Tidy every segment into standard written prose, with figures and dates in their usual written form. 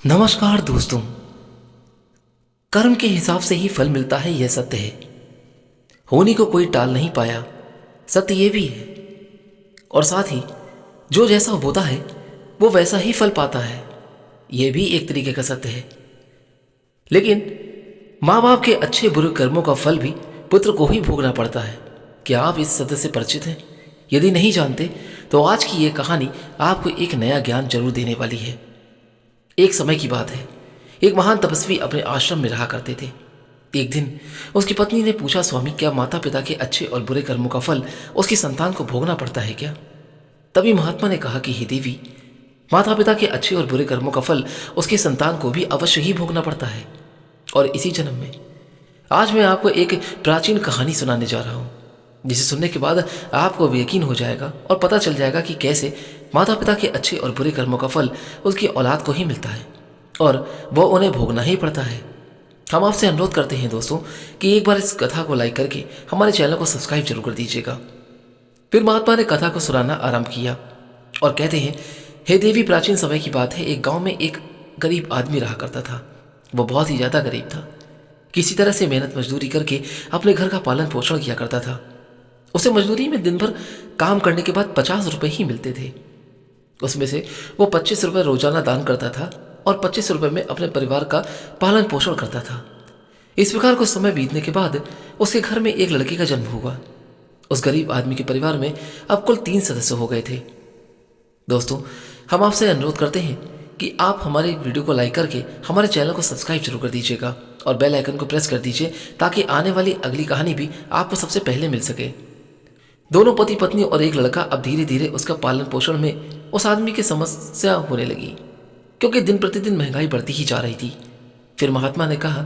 नमस्कार दोस्तों। कर्म के हिसाब से ही फल मिलता है, यह सत्य है। होने को कोई टाल नहीं पाया, सत्य ये भी है। और साथ ही जो जैसा बोता है वो वैसा ही फल पाता है, यह भी एक तरीके का सत्य है। लेकिन माँ बाप के अच्छे बुरे कर्मों का फल भी पुत्र को ही भोगना पड़ता है। क्या आप इस सत्य से परिचित हैं? यदि नहीं जानते तो आज की ये कहानी आपको एक नया ज्ञान जरूर देने वाली है। एक समय की बात है, एक महान तपस्वी अपने आश्रम में रहा करते थे। एक दिन उसकी पत्नी ने पूछा, स्वामी, क्या माता पिता के अच्छे और बुरे कर्मों का फल उसकी संतान को भोगना पड़ता है क्या? तभी महात्मा ने कहा कि हे देवी, माता पिता के अच्छे और बुरे कर्मों का फल उसकी संतान को भी अवश्य ही भोगना पड़ता है, और इसी जन्म में। आज मैं आपको एक प्राचीन कहानी सुनाने जा रहा हूँ, जिसे सुनने के बाद आपको यकीन हो जाएगा और पता चल जाएगा कि कैसे माता पिता के अच्छे और बुरे कर्मों का फल उसकी औलाद को ही मिलता है और वो उन्हें भोगना ही पड़ता है। हम आपसे अनुरोध करते हैं दोस्तों कि एक बार इस कथा को लाइक करके हमारे चैनल को सब्सक्राइब जरूर कर दीजिएगा। फिर महात्मा ने कथा को सुनाना आरंभ किया और कहते हैं, हे देवी, प्राचीन समय की बात है। एक गांव में एक गरीब आदमी रहा करता था। वो बहुत ही ज़्यादा गरीब था। किसी तरह से मेहनत मजदूरी करके अपने घर का पालन पोषण किया करता था। उसे मजदूरी में दिन भर काम करने के बाद 50 रुपये ही मिलते थे। उसमें से वो 25 रुपये रोजाना दान करता था और 25 रुपये में अपने परिवार का पालन पोषण करता था। इस प्रकार कुछ समय बीतने के बाद उसके घर में एक लड़के का जन्म हुआ। उस गरीब आदमी के परिवार में अब कुल 3 सदस्य हो गए थे। दोस्तों, हम आपसे अनुरोध करते हैं कि आप हमारे वीडियो को लाइक करके हमारे चैनल को सब्सक्राइब जरूर कर दीजिएगा और बेल आइकन को प्रेस कर दीजिए, ताकि आने वाली अगली कहानी भी आपको सबसे पहले मिल सके। दोनों पति पत्नी और एक लड़का अब धीरे धीरे उसका पालन पोषण में उस आदमी की समस्या होने लगी, क्योंकि दिन प्रतिदिन महंगाई बढ़ती ही जा रही थी। फिर महात्मा ने कहा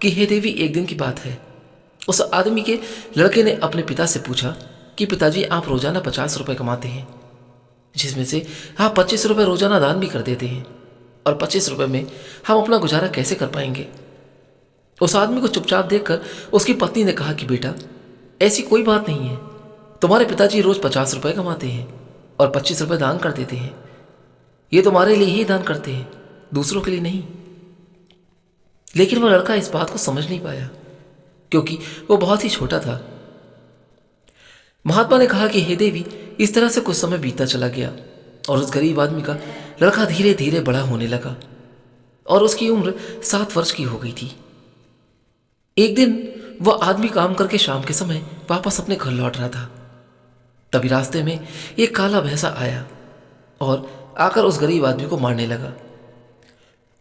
कि हे देवी, एक दिन की बात है। उस आदमी के लड़के ने अपने पिता से पूछा कि पिताजी, आप रोजाना 50 रुपये कमाते हैं, जिसमें से आप 25 रुपये रोजाना दान भी कर देते हैं, और 25 रुपये में हम अपना गुजारा कैसे कर पाएंगे? उस आदमी को चुपचाप देखकर उसकी पत्नी ने कहा कि बेटा, ऐसी कोई बात नहीं है। तुम्हारे पिताजी रोज 50 रुपये कमाते हैं और 25 रुपये दान कर देते हैं। ये तुम्हारे लिए ही दान करते हैं, दूसरों के लिए नहीं। लेकिन वह लड़का इस बात को समझ नहीं पाया, क्योंकि वो बहुत ही छोटा था। महात्मा ने कहा कि हे देवी, इस तरह से कुछ समय बीतता चला गया और उस गरीब आदमी का लड़का धीरे धीरे बड़ा होने लगा और उसकी उम्र 7 वर्ष की हो गई थी। एक दिन वह आदमी काम करके शाम के समय वापस अपने घर लौट रहा था। तभी रास्ते में एक काला भैंसा आया और आकर उस गरीब आदमी को मारने लगा।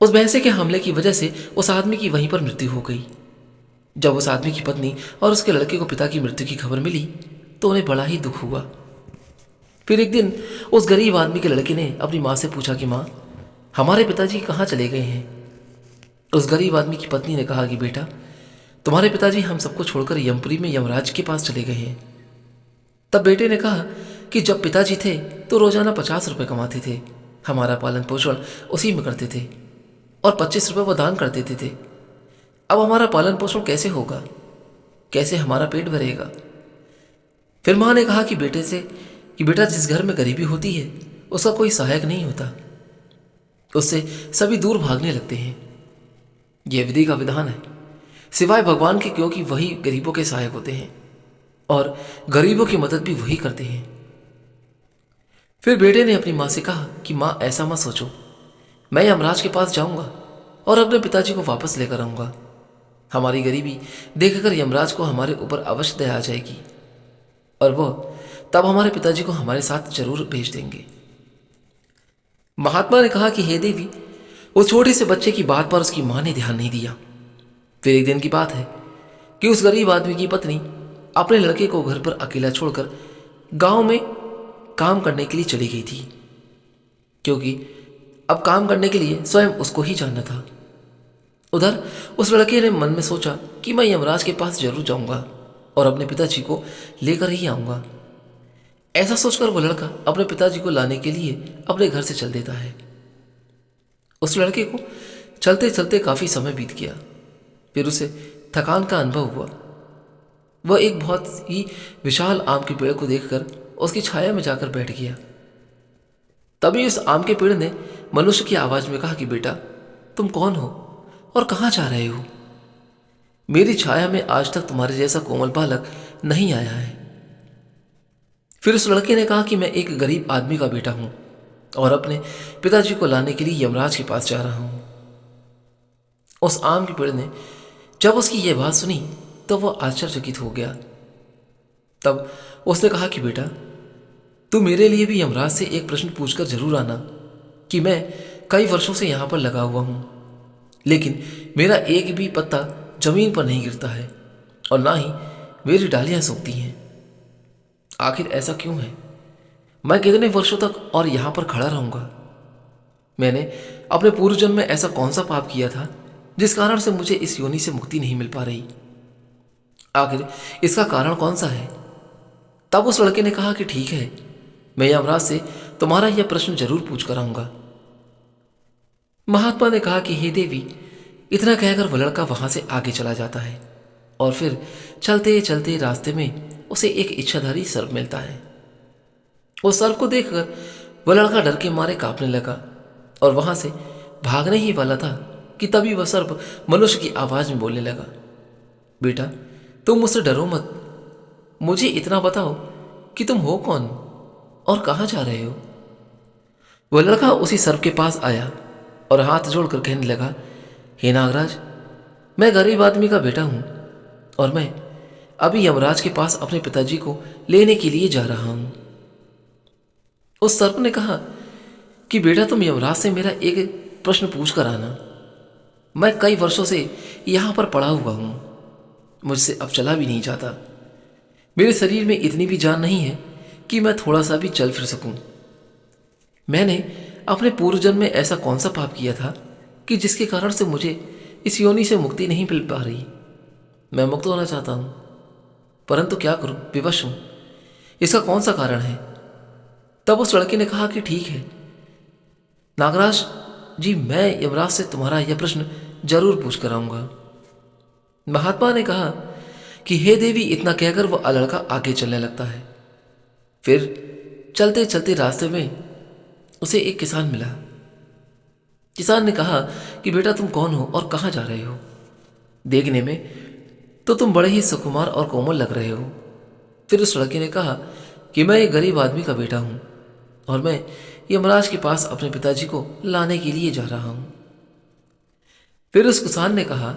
उस भैंसे के हमले की वजह से उस आदमी की वहीं पर मृत्यु हो गई। जब उस आदमी की पत्नी और उसके लड़के को पिता की मृत्यु की खबर मिली तो उन्हें बड़ा ही दुख हुआ। फिर एक दिन उस गरीब आदमी के लड़के ने अपनी माँ से पूछा कि माँ, हमारे पिताजी कहाँ चले गए हैं? उस गरीब आदमी की पत्नी ने कहा कि बेटा, तुम्हारे पिताजी हम सबको छोड़कर यमपुरी में यमराज के पास चले गए हैं। तब बेटे ने कहा कि जब पिताजी थे तो रोजाना 50 रुपये कमाते थे, हमारा पालन पोषण उसी में करते थे और 25 रुपये वो दान कर देते थे। अब हमारा पालन पोषण कैसे होगा? कैसे हमारा पेट भरेगा? फिर माँ ने कहा कि बेटे से कि बेटा, जिस घर में गरीबी होती है उसका कोई सहायक नहीं होता, उससे सभी दूर भागने लगते हैं। यह विधि का विधान है, सिवाय भगवान के, क्योंकि वही गरीबों के सहायक होते हैं और गरीबों की मदद भी वही करते हैं। फिर बेटे ने अपनी माँ से कहा कि माँ, ऐसा मत सोचो, मैं यमराज के पास जाऊंगा और अपने पिताजी को वापस लेकर आऊंगा। हमारी गरीबी देखकर यमराज को हमारे ऊपर अवश्य दया आ जाएगी और वो तब हमारे पिताजी को हमारे साथ जरूर भेज देंगे। महात्मा ने कहा कि हे देवी, उस छोटे से बच्चे की बात पर उसकी माँ ने ध्यान नहीं दिया। फिर एक दिन की बात है कि उस गरीब आदमी की पत्नी अपने लड़के को घर पर अकेला छोड़कर गांव में काम करने के लिए चली गई थी, क्योंकि अब काम करने के लिए स्वयं उसको ही जाना था। उधर उस लड़के ने मन में सोचा कि मैं यमराज के पास जरूर जाऊंगा और अपने पिताजी को लेकर ही आऊंगा। ऐसा सोचकर वो लड़का अपने पिताजी को लाने के लिए अपने घर से चल देता है। उस लड़के को चलते चलते काफी समय बीत गया। फिर उसे थकान का अनुभव हुआ। वह एक बहुत ही विशाल आम के पेड़ को देखकर उसकी छाया में जाकर बैठ गया। तभी उस आम के पेड़ ने मनुष्य की आवाज में कहा कि बेटा, तुम कौन हो और कहाँ जा रहे हो? मेरी छाया में आज तक तुम्हारे जैसा कोमल बालक नहीं आया है। फिर उस लड़के ने कहा कि मैं एक गरीब आदमी का बेटा हूं और अपने पिताजी को लाने के लिए यमराज के पास जा रहा हूं। उस आम के पेड़ ने जब उसकी यह बात सुनी तो वह आश्चर्यचकित हो गया। तब उसने कहा कि बेटा, तू मेरे लिए भी यमराज से एक प्रश्न पूछकर जरूर आना कि मैं कई वर्षों से यहां पर लगा हुआ हूं, लेकिन मेरा एक भी पत्ता जमीन पर नहीं गिरता है और ना ही मेरी डालियां सूखती हैं। आखिर ऐसा क्यों है? मैं कितने वर्षों तक और यहां पर खड़ा रहूंगा? मैंने अपने पूर्व जन्म में ऐसा कौन सा पाप किया था जिस कारण से मुझे इस योनि से मुक्ति नहीं मिल पा रही? आखिर इसका कारण कौन सा है? तब उस लड़के ने कहा कि ठीक है, मैं यमराज से तुम्हारा यह प्रश्न जरूर पूछ कर आऊंगा। महात्मा ने कहा कि हे देवी, इतना कहकर वह लड़का वहां से आगे चला जाता है और फिर चलते चलते रास्ते में उसे एक इच्छाधारी सर्प मिलता है। उस सर्प को देखकर वह लड़का डर के मारे कांपने लगा और वहां से भागने ही वाला था कि तभी वह सर्प मनुष्य की आवाज में बोलने लगा, बेटा, तुम मुझसे डरो मत। मुझे इतना बताओ कि तुम हो कौन और कहां जा रहे हो? वह लड़का उसी सर्प के पास आया और हाथ जोड़कर कहने लगा, हे नागराज, मैं गरीब आदमी का बेटा हूं और मैं अभी यमराज के पास अपने पिताजी को लेने के लिए जा रहा हूं। उस सर्प ने कहा कि बेटा, तुम यमराज से मेरा एक प्रश्न पूछ कर आना। मैं कई वर्षों से यहां पर पड़ा हुआ हूं, मुझसे अब चला भी नहीं जाता। मेरे शरीर में इतनी भी जान नहीं है कि मैं थोड़ा सा भी चल फिर सकूं। मैंने अपने पूर्व जन्म में ऐसा कौन सा पाप किया था कि जिसके कारण से मुझे इस योनि से मुक्ति नहीं मिल पा रही? मैं मुक्त होना चाहता हूं, परंतु क्या करूं, विवश हूं। इसका कौन सा कारण है? तब उस लड़के ने कहा कि ठीक है नागराज जी, मैं यमराज से तुम्हारा यह प्रश्न जरूर पूछ कर आऊंगा। महात्मा ने कहा कि हे देवी, इतना कहकर वह लड़का आगे चलने लगता है। फिर चलते चलते रास्ते में उसे एक किसान मिला। किसान ने कहा कि बेटा, तुम कौन हो और कहां जा रहे हो? देखने में तो तुम बड़े ही सुकुमार और कोमल लग रहे हो। फिर उस लड़के ने कहा कि मैं एक गरीब आदमी का बेटा हूं और मैं यमराज के पास अपने पिताजी को लाने के लिए जा रहा हूं। फिर उस किसान ने कहा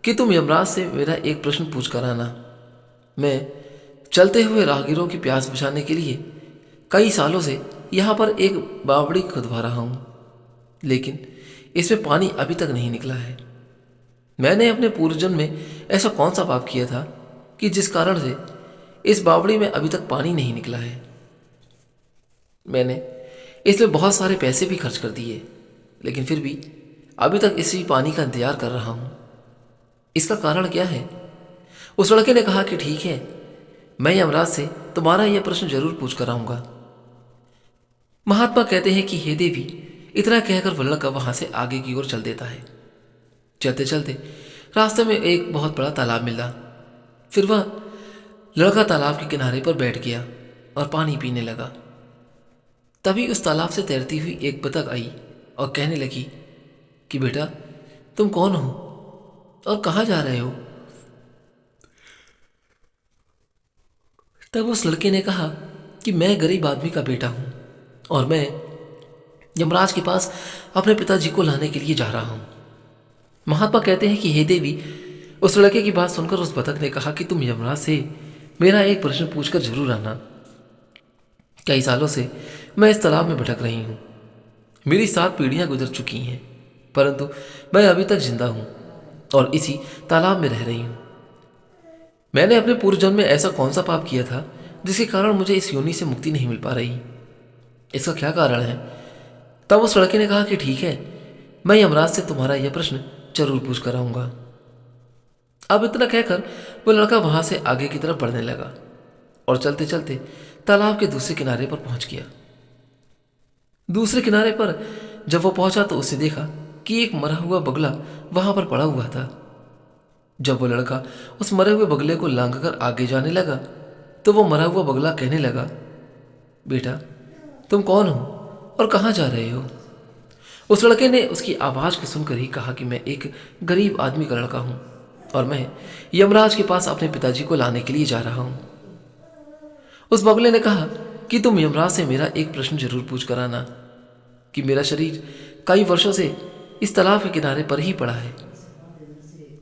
कि तुम यमराज से मेरा एक प्रश्न पूछ कर आना। मैं चलते हुए राहगीरों की प्यास बुझाने के लिए कई सालों से यहां पर एक बावड़ी खुदवा रहा हूं, लेकिन इसमें पानी अभी तक नहीं निकला है। मैंने अपने पूर्व जन्म में ऐसा कौन सा पाप किया था कि जिस कारण से इस बावड़ी में अभी तक पानी नहीं निकला है? मैंने इसमें बहुत सारे पैसे भी खर्च कर दिए, लेकिन फिर भी अभी तक इसी पानी का इंतजार कर रहा हूं। इसका कारण क्या है? उस लड़के ने कहा कि ठीक है, मैं यमराज से तुम्हारा यह प्रश्न जरूर पूछ कर आऊंगा। महात्मा कहते हैं कि हे देवी, इतना कहकर वह लड़का वहां से आगे की ओर चल देता है। चलते चलते रास्ते में एक बहुत बड़ा तालाब मिला। फिर वह लड़का तालाब के किनारे पर बैठ गया और पानी पीने लगा। तभी उस तालाब से तैरती हुई एक बतख आई और कहने लगी कि बेटा, तुम कौन हो और कहां जा रहे हो? तब उस लड़के ने कहा कि मैं गरीब आदमी का बेटा हूं और मैं यमराज के पास अपने पिताजी को लाने के लिए जा रहा हूं। महात्मा कहते हैं कि हे देवी, उस लड़के की बात सुनकर उस बतख ने कहा कि तुम यमराज से मेरा एक प्रश्न पूछकर जरूर आना। कई सालों से मैं इस तालाब में भटक रही हूं। मेरी 7 पीढ़ियां गुजर चुकी हैं, परंतु मैं अभी तक जिंदा हूं और इसी तालाब में रह रही हूं। मैंने अपने पूर्व जन्म में ऐसा कौन सा पाप किया था जिसके कारण मुझे इस योनि से मुक्ति नहीं मिल पा रही? इसका क्या कारण है? तब उस लड़के ने कहा कि ठीक है, मैं यमराज से तुम्हारा यह प्रश्न जरूर पूछ कर आऊंगा। अब इतना कहकर वो लड़का वहां से आगे की तरफ बढ़ने लगा और चलते चलते तालाब के दूसरे किनारे पर पहुंच गया। दूसरे किनारे पर जब वो पहुंचा तो उसने देखा कि एक मरा हुआ बगुला वहां पर पड़ा हुआ था। जब वो लड़का उस मरे हुए बगले को लांघकर आगे जाने लगा तो वो मरा हुआ बगला कहने लगा, बेटा, तुम कौन हो और कहां जा रहे हो? उस लड़के ने उसकी आवाज़ को सुनकर ही कहा कि मैं एक गरीब आदमी का लड़का हूँ और मैं यमराज के पास अपने पिताजी को लाने के लिए जा रहा हूँ। उस बगुले ने कहा कि तुम यमराज से मेरा एक प्रश्न जरूर पूछ कर आना कि मेरा शरीर कई वर्षों से इस तालाब के किनारे पर ही पड़ा है।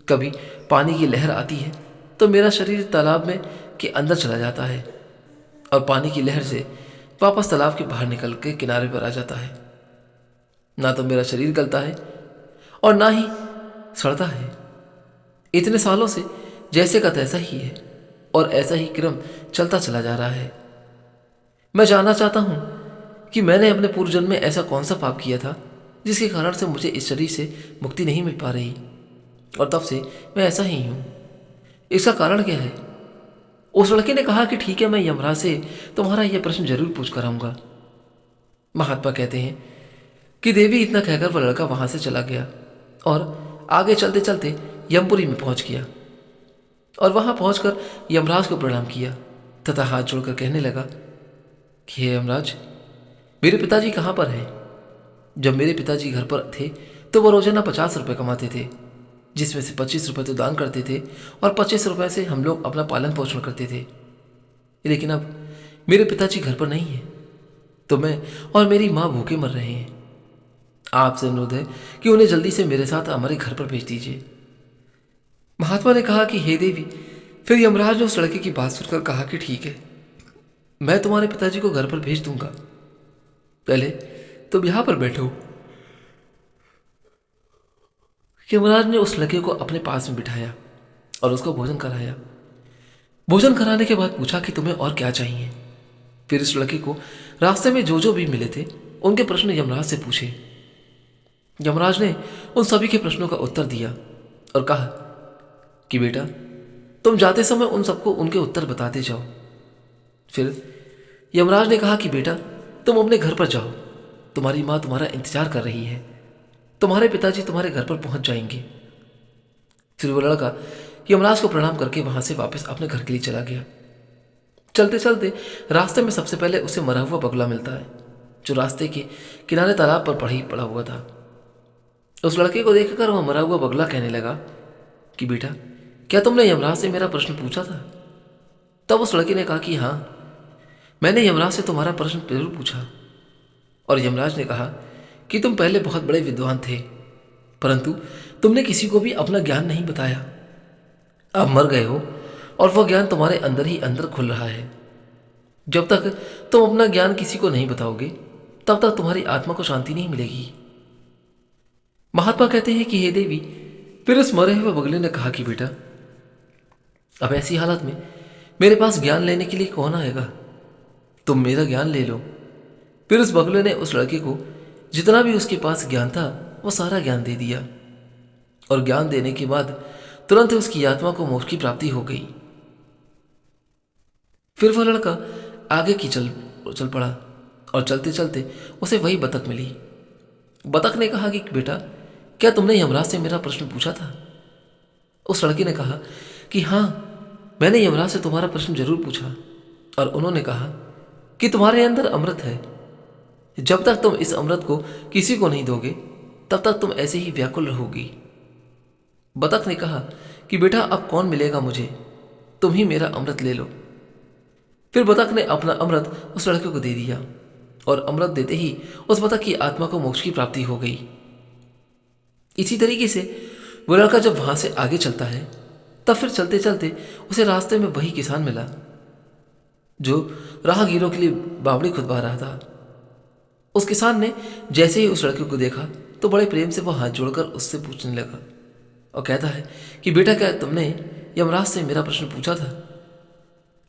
कभी पानी की लहर आती है तो मेरा शरीर तालाब में के अंदर चला जाता है और पानी की लहर से वापस तालाब के बाहर निकल के किनारे पर आ जाता है। ना तो मेरा शरीर गलता है और ना ही सड़ता है। इतने सालों से जैसे का तैसा ही है और ऐसा ही क्रम चलता चला जा रहा है। मैं जानना चाहता हूं कि मैंने अपने पूर्व जन्म में ऐसा कौन सा पाप किया था जिसके कारण से मुझे इस शरीर से मुक्ति नहीं मिल पा रही और तब से मैं ऐसा ही हूं। इसका कारण क्या है? उस लड़के ने कहा कि ठीक है, मैं यमराज से तुम्हारा यह प्रश्न जरूर पूछ कर आऊंगा। महात्मा कहते हैं कि देवी इतना कहकर वह लड़का वहां से चला गया और आगे चलते चलते यमपुरी में पहुंच गया और वहां पहुंचकर यमराज को प्रणाम किया तथा हाथ जोड़कर कहने लगा कि हे यमराज, मेरे पिताजी कहाँ पर हैं? जब मेरे पिताजी घर पर थे तो वह रोजाना 50 रुपये कमाते थे, जिसमें से 25 रुपये तो दान करते थे और 25 रुपये से हम लोग अपना पालन पोषण करते थे। लेकिन अब मेरे पिताजी घर पर नहीं है तो मैं और मेरी माँ भूखे मर रहे हैं। आपसे अनुरोध है कि उन्हें जल्दी से मेरे साथ हमारे घर पर भेज दीजिए। महात्मा ने कहा कि हे देवी। फिर यमराज ने उस लड़के की बात सुनकर कहा कि ठीक है, मैं तुम्हारे पिताजी को घर पर भेज दूंगा, पहले तुम यहां पर बैठो। यमराज ने उस लड़के को अपने पास में बिठाया और उसको भोजन कराया। भोजन कराने के बाद पूछा कि तुम्हें और क्या चाहिए। फिर इस लड़के को रास्ते में जो भी मिले थे उनके प्रश्न यमराज से पूछे। यमराज ने उन सभी के प्रश्नों का उत्तर दिया और कहा कि बेटा, तुम जाते समय उन सबको उनके उत्तर बताते जाओ। फिर यमराज ने कहा कि बेटा, तुम अपने घर पर जाओ, तुम्हारी माँ तुम्हारा इंतजार कर रही है, तुम्हारे पिताजी तुम्हारे घर पर पहुंच जाएंगे। फिर वो लड़का यमराज को प्रणाम करके वहां से वापस अपने घर के लिए चला गया। चलते चलते रास्ते में सबसे पहले उसे मरा हुआ बगुला मिलता है जो रास्ते के किनारे तालाब पर पड़ा हुआ था। उस लड़के को देखकर वह मरा हुआ बगुला कहने लगा कि बेटा, क्या तुमने यमराज से मेरा प्रश्न पूछा था? तब उस लड़के ने कहा कि हाँ, मैंने यमराज से तुम्हारा प्रश्न जरूर पूछा। और यमराज ने कहा कि तुम पहले बहुत बड़े विद्वान थे, परंतु तुमने किसी को भी अपना ज्ञान नहीं बताया। अब मर गए हो और वह ज्ञान तुम्हारे अंदर ही अंदर खुल रहा है। जब तक तुम अपना ज्ञान किसी को नहीं बताओगे तब तक तुम्हारी आत्मा को शांति नहीं मिलेगी। महात्मा कहते हैं कि हे देवी। फिर उस मरे हुए बगुले ने कहा कि बेटा, अब ऐसी हालत में मेरे पास ज्ञान लेने के लिए कौन आएगा? तुम मेरा ज्ञान ले लो। फिर उस बगुले ने उस लड़के को जितना भी उसके पास ज्ञान था वो सारा ज्ञान दे दिया और ज्ञान देने के बाद तुरंत उसकी आत्मा को मोक्ष की प्राप्ति हो गई। फिर वह लड़का आगे की चल पड़ा और चलते चलते उसे वही बतख मिली। बतख ने कहा कि बेटा, क्या तुमने यमराज से मेरा प्रश्न पूछा था? उस लड़के ने कहा कि हाँ, मैंने यमराज से तुम्हारा प्रश्न जरूर पूछा और उन्होंने कहा कि तुम्हारे अंदर अमृत है। जब तक तुम इस अमृत को किसी को नहीं दोगे तब तक तुम ऐसे ही व्याकुल रहोगी। बतख ने कहा कि बेटा, अब कौन मिलेगा मुझे, तुम ही मेरा अमृत ले लो। फिर बतख ने अपना अमृत उस लड़के को दे दिया और अमृत देते ही उस बतख की आत्मा को मोक्ष की प्राप्ति हो गई। इसी तरीके से वो लड़का जब वहां से आगे चलता है तब फिर चलते चलते उसे रास्ते में वही किसान मिला जो राहगीरों के लिए बावड़ी खुदवा रहा था। उस किसान ने जैसे ही उस लड़के को देखा तो बड़े प्रेम से वह हाथ जोड़कर उससे पूछने लगा और कहता है कि बेटा, क्या तुमने यमराज से मेरा प्रश्न पूछा था?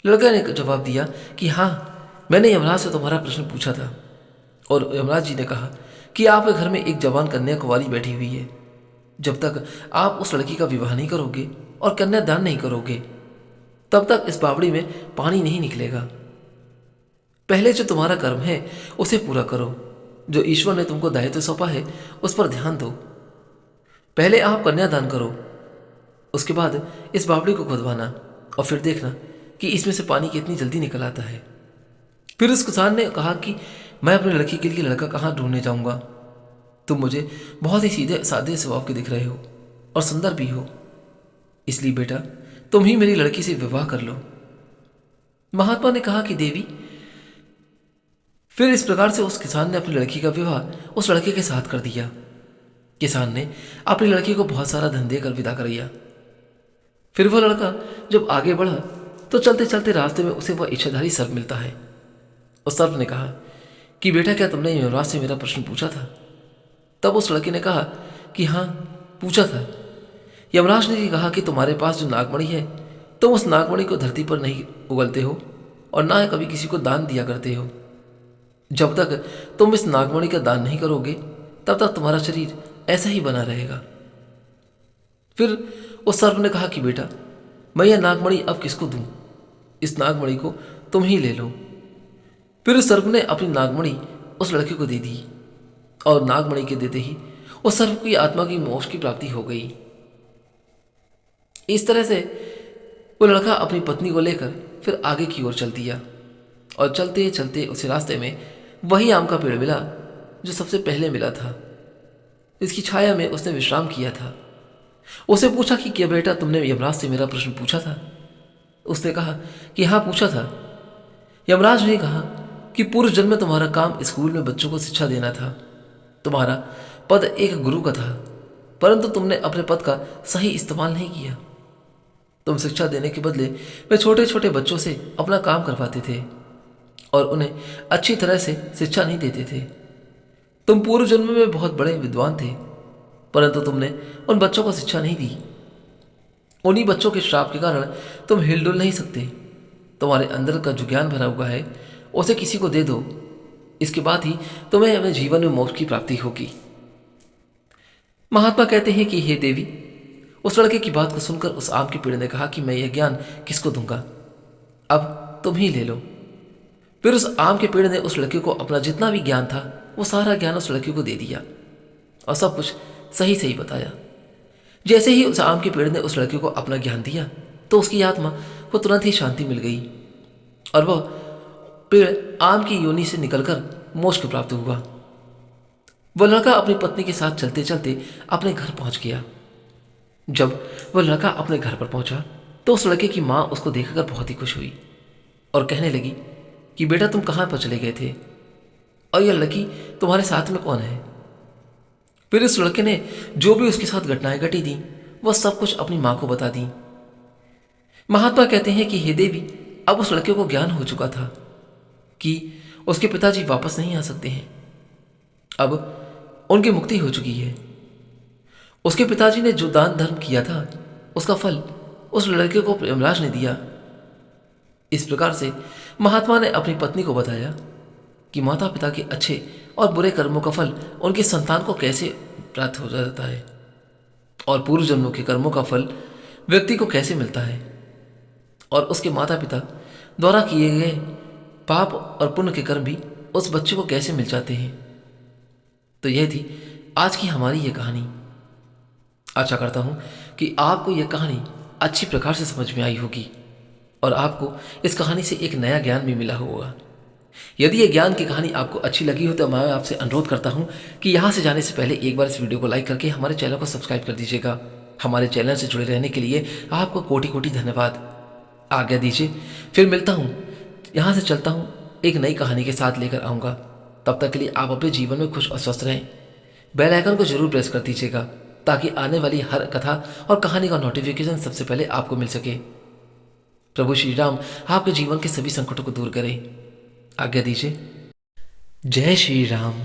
लड़का ने जवाब दिया कि हाँ, मैंने यमराज से तुम्हारा प्रश्न पूछा था। और यमराज जी ने कहा कि आपके घर में एक जवान कन्या कुंवारी बैठी हुई है। जब तक आप उस लड़की का विवाह नहीं करोगे और कन्या दान नहीं करोगे तब तक इस बावड़ी में पानी नहीं निकलेगा। पहले जो तुम्हारा कर्म है उसे पूरा करो, जो ईश्वर ने तुमको दायित्व सौंपा है उस पर ध्यान दो। पहले आप कन्यादान करो, उसके बाद इस बावड़ी को खुदवाना और फिर देखना कि इसमें से पानी कितनी जल्दी निकल आता है। फिर उस किसान ने कहा कि मैं अपनी लड़की के लिए लड़का कहाँ ढूंढने जाऊंगा। तुम मुझे बहुत ही सीधे सादे स्वभाव के दिख रहे हो और सुंदर भी हो, इसलिए बेटा तुम ही मेरी लड़की से विवाह कर लो। महात्मा ने कहा कि देवी, फिर इस प्रकार से उस किसान ने अपनी लड़की का विवाह उस लड़के के साथ कर दिया। किसान ने अपनी लड़की को बहुत सारा धन देकर विदा कर दिया। फिर वह लड़का जब आगे बढ़ा तो चलते चलते रास्ते में उसे वह इच्छाधारी सर्प मिलता है। उस सर्प ने कहा कि बेटा, क्या तुमने यमराज से मेरा प्रश्न पूछा था? तब उस लड़के ने कहा कि हाँ, पूछा था। यमराज ने ये कहा कि तुम्हारे पास जो नागमणि है, तुम उस नागमणि को धरती पर नहीं उगलते हो और ना कभी किसी को दान दिया करते हो। जब तक तुम इस नागमणि का दान नहीं करोगे तब तक तुम्हारा शरीर ऐसा ही बना रहेगा। फिर उस सर्प ने कहा कि बेटा, मैं यह नागमणि अब किसको दूं? इस नागमणि को तुम ही ले लो। फिर उस सर्प ने अपनी नागमणि उस लड़के को दे दी और नागमणि के देते ही उस सर्प की आत्मा की मोक्ष की प्राप्ति हो गई। इस तरह से वो लड़का अपनी पत्नी को लेकर फिर आगे की ओर चल दिया और चलते चलते उसे रास्ते में वही आम का पेड़ मिला जो सबसे पहले मिला था। इसकी छाया में उसने विश्राम किया था। उसे पूछा कि क्या बेटा, तुमने यमराज से मेरा प्रश्न पूछा था? उसने कहा कि हाँ, पूछा था। यमराज ने कहा कि पूर्व जन्म में तुम्हारा काम स्कूल में बच्चों को शिक्षा देना था। तुम्हारा पद एक गुरु का था, परंतु तुमने अपने पद का सही इस्तेमाल नहीं किया। तुम शिक्षा देने के बदले में छोटे छोटे बच्चों से अपना काम करवाते थे और उन्हें अच्छी तरह से शिक्षा नहीं देते थे। तुम पूर्व जन्म में बहुत बड़े विद्वान थे, परंतु तुमने उन बच्चों को शिक्षा नहीं दी। उन्हीं बच्चों के श्राप के कारण तुम हिलडुल नहीं सकते। तुम्हारे अंदर का जो ज्ञान भरा हुआ है उसे किसी को दे दो, इसके बाद ही तुम्हें अपने जीवन में मोक्ष की प्राप्ति होगी। महात्मा कहते हैं कि हे देवी, उस लड़के की बात को सुनकर उस आम के पेड़ ने कहा कि मैं यह ज्ञान किसको दूंगा, अब तुम ही ले लो। फिर उस आम के पेड़ ने उस लड़के को अपना जितना भी ज्ञान था वो सारा ज्ञान उस लड़के को दे दिया और सब कुछ सही सही बताया। जैसे ही उस आम के पेड़ ने उस लड़के को अपना ज्ञान दिया तो उसकी आत्मा को तुरंत ही शांति मिल गई और वह पेड़ आम की योनि से निकलकर मोक्ष को प्राप्त हुआ। वह लड़का अपनी पत्नी के साथ चलते चलते अपने घर पहुंच गया। जब वह लड़का अपने घर पर पहुंचा तो उस लड़के की माँ उसको देखकर बहुत ही खुश हुई और कहने लगी कि बेटा, तुम कहाँ पर चले गए थे और यह लड़की तुम्हारे साथ में कौन है? फिर इस लड़के ने जो भी उसके साथ घटनाएं घटी थी वह सब कुछ अपनी माँ को बता दी। महात्मा कहते हैं कि हे देवी, अब उस लड़के को ज्ञान हो चुका था कि उसके पिताजी वापस नहीं आ सकते हैं। अब उनकी मुक्ति हो चुकी है। उसके पिताजी ने जो दान धर्म किया था उसका फल उस लड़के को यमराज ने दिया। इस प्रकार से महात्मा ने अपनी पत्नी को बताया कि माता पिता के अच्छे और बुरे कर्मों का फल उनकी संतान को कैसे प्राप्त हो जाता है और पूर्व जन्मों के कर्मों का फल व्यक्ति को कैसे मिलता है और उसके माता पिता द्वारा किए गए पाप और पुण्य के कर्म भी उस बच्चे को कैसे मिल जाते हैं। तो यह थी आज की हमारी ये कहानी। आशा करता हूँ कि आपको यह कहानी अच्छी प्रकार से समझ में आई होगी और आपको इस कहानी से एक नया ज्ञान भी मिला होगा। यदि यह ज्ञान की कहानी आपको अच्छी लगी हो तो मैं आपसे अनुरोध करता हूं कि यहाँ से जाने से पहले एक बार इस वीडियो को लाइक करके हमारे चैनल को सब्सक्राइब कर दीजिएगा। हमारे चैनल से जुड़े रहने के लिए आपको कोटि कोटि धन्यवाद। आज्ञा दीजिए, फिर मिलता हूँ, यहाँ से चलता हूँ, एक नई कहानी के साथ लेकर आऊँगा। तब तक के लिए आप अपने जीवन में खुश और स्वस्थ रहें। बेल आइकन को जरूर प्रेस कर दीजिएगा ताकि आने वाली हर कथा और कहानी का नोटिफिकेशन सबसे पहले आपको मिल सके। प्रभु श्री राम आपके जीवन के सभी संकटों को दूर करें। आज्ञा दीजिए। जय श्री राम।